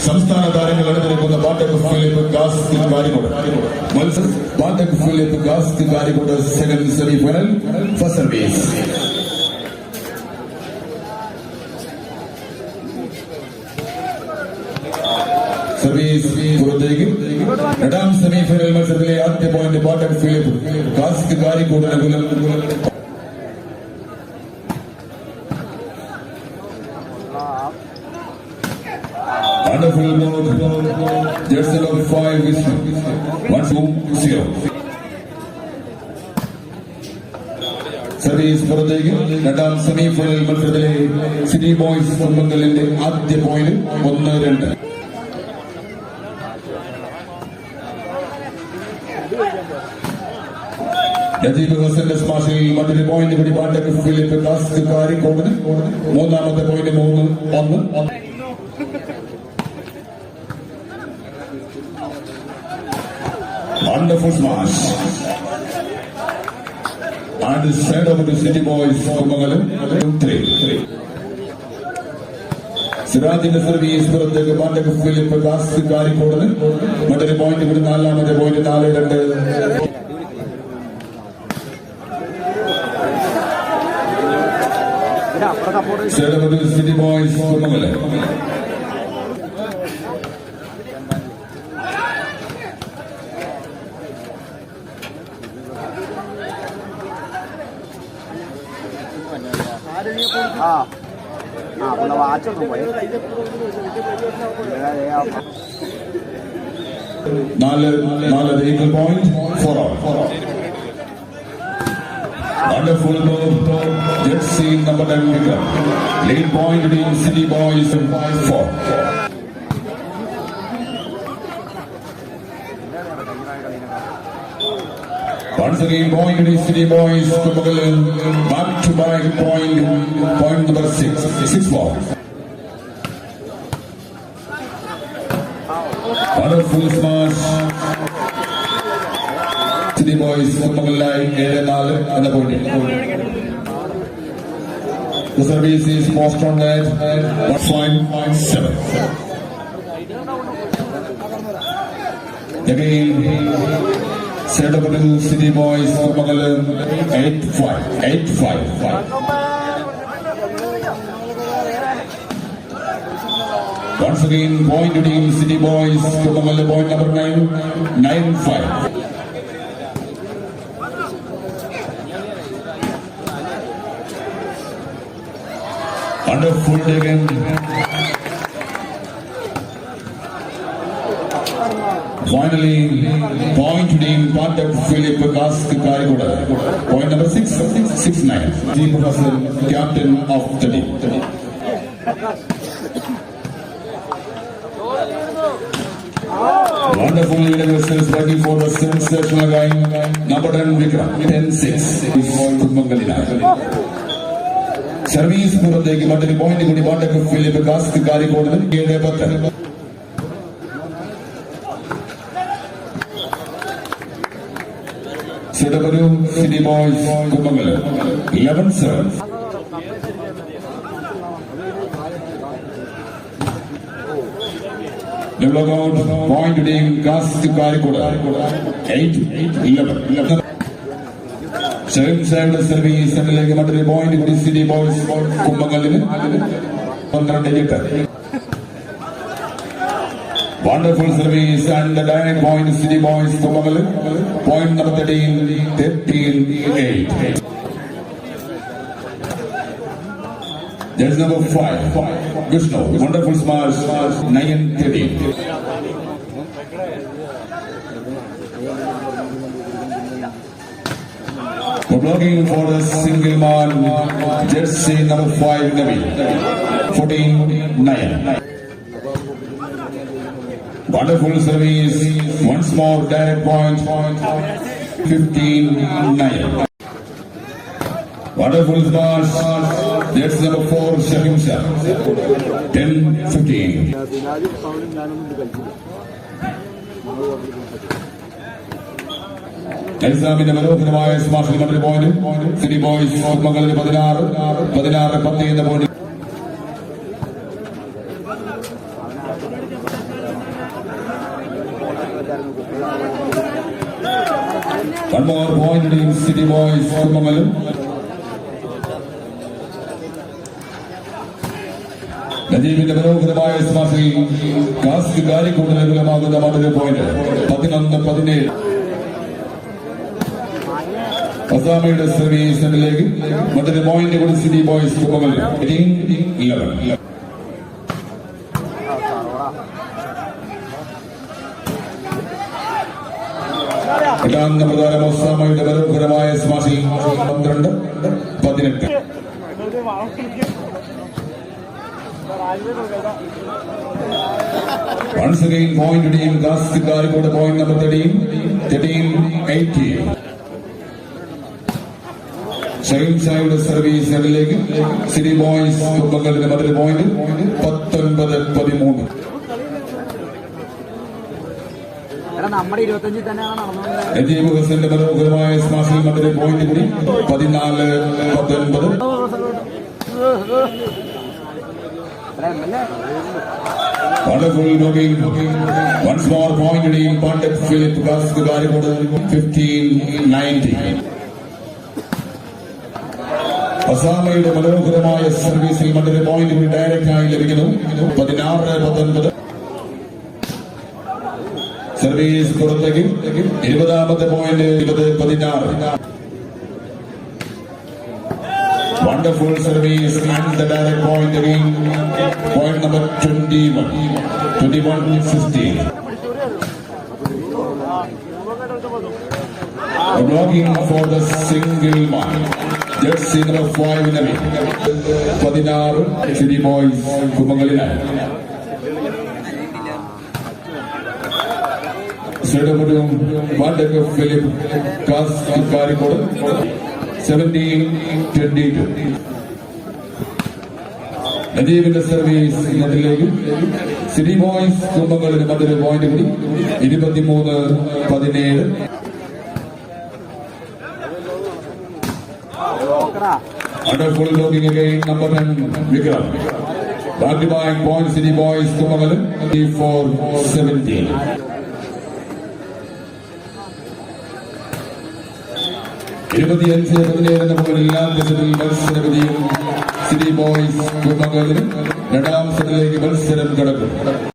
സംസ്ഥാന താരങ്ങൾ അണിനിരക്കുന്ന ബാട്ടക് ഫിലിപ്പ് ഗാസ് കാരിക്കോട് മത്സരം ബാട്ടക് ഫിലിപ്പ് ഗാസ് Karikode second semifinal first service service പുറത്തേക്ക് രണ്ടാം സെമിഫൈനൽ മത്സരത്തിലെ ആദ്യ പോയിന്റ് ബാട്ടക് ഫിലിപ്പ് ഗാസ് കാരിക്കോട് അനുകൂലം Wonderful move. Jersey number 5 Vishnu. 1-2-0. Service പുറത്തേക്ക് രണ്ടാം സെമിഫൈനൽ മത്സരത്തിലെ സിറ്റി ബോയ്സ് കുടുംബങ്ങളിലെ ആദ്യ പോയിന്റ് 1-2. നജീബ് ഹസന്റെ സ്മാഷിൽ മറ്റൊരു പോയിന്റ് കൂടി ബാട്ടക് ഫിലിപ്പ് ഗാസ് കാരിക്കോടിന് മൂന്നാമത്തെ point 3-1. Wonderful smash. And send over to City Boys Kumangalam 3. സിറാജിന്റെ service പുറത്തേക്ക് ബാട്ടക് ഫിലിപ്പ് ഗാസ് കാരിക്കോടിന് മറ്റൊരു പോയിന്റ് കൂടി നാലാമത്തെ point 4-2. City Boys Kumangalam. Nalar equal point 4-all. Wonderful move. Let's see number 10 Vikram. Lead point between City Boys 5-4. Once again, point to City Boys, back to back point number 6-4. Wonderful smash. City Boys, line 7-4 and the point. The service is post on net 1.7. Again. Set up to City Boys Kumangalam 8-5. Once again, point to team City Boys Kumangalam point number 9-5. Wonderful again. Finally, point to team Batak Philip Gás Karyagod. Point number 6-9. Team Professor, captain of the team. Wonderful individuals working for the sensational guy. Number 10 Vikram, 10-6. Service പുറത്തേക്ക് മറ്റൊരു point കൂടി ബാട്ടക് Philip ഗാസ് Karikode 7-10. City Boys Kumangalam 11-7. The logout point to team Gás Karyagod 8-11. Second side service and like another point to City Boys Kumangalam 12-8. Wonderful service and the direct point City Boys Kumangalam. Point number 13-8. There's number 5. Vishnu. Wonderful smash 9-13. Blocking for the single man. Jersey number 5 Nabi. 14-9. Wonderful service. Once more direct point 15-9. Wonderful smash. That's number 4 Shahim Shah. 10-15. Examine the മനോഹരമായ സ്മാഷിൽ മറ്റൊരു point. City Boys Kumangalam 16-10 in the point. One more point in City Boys Kumamalum. നജീബിന്റെ മനോഹരമായ സ്മാഷിൽ cask കാരിക്കൂട് അനുകൂലമാകുന്ന മറ്റൊരു point 11-17. അസാമയുടെ service സെന്ററിലേക്ക് മറ്റൊരു point കൂടി city boys കുമംഗലം 18-11. എട്ടാം പ്രധാനം ഒസാമയുടെ മനോഹരമായ സ്മാഷിൽ 12-18. Once again, point to team Kask Karikode, point number 13-18. Second side service leg, City Boys Kumagal number point 19-13. Najeeb ഹസന്റെ മനോഹരമായ സ്മാഷിൽ മറ്റൊരു പോയിന്റ് കൂടി 14-19. Wonderful looking. Once more point to team Pandak Philip Kask Karikode 15-19. അസാമയുടെ മനോഹരമായ സർവീസിൽ മറ്റൊരു point കൂടി direct ആയി ലഭിക്കുന്നു 16-19. Service പുറത്തേക്ക് 20ാമത്തെ point 20-16. Wonderful service and the direct point again. Point number 21-15. Blocking for the single man. Jersey number 5 in a week. 16 City Boys Kumangalina. Sedabudum Pandak Philip Kask Karikode 17-22. നജീബിന്റെ service ഇന്നത്തിലേക്ക് city boys കുമംഗലിന് മറ്റൊരു point കൂടി 23-17. Wonderful looking again, number 10 Vikram. Back to back point City Boys Kumangalam 24-17. മത്സരവിധിയും city boys കുമംഗലിന് രണ്ടാം സെറ്റിലേക്ക് മത്സരം കടക്കും.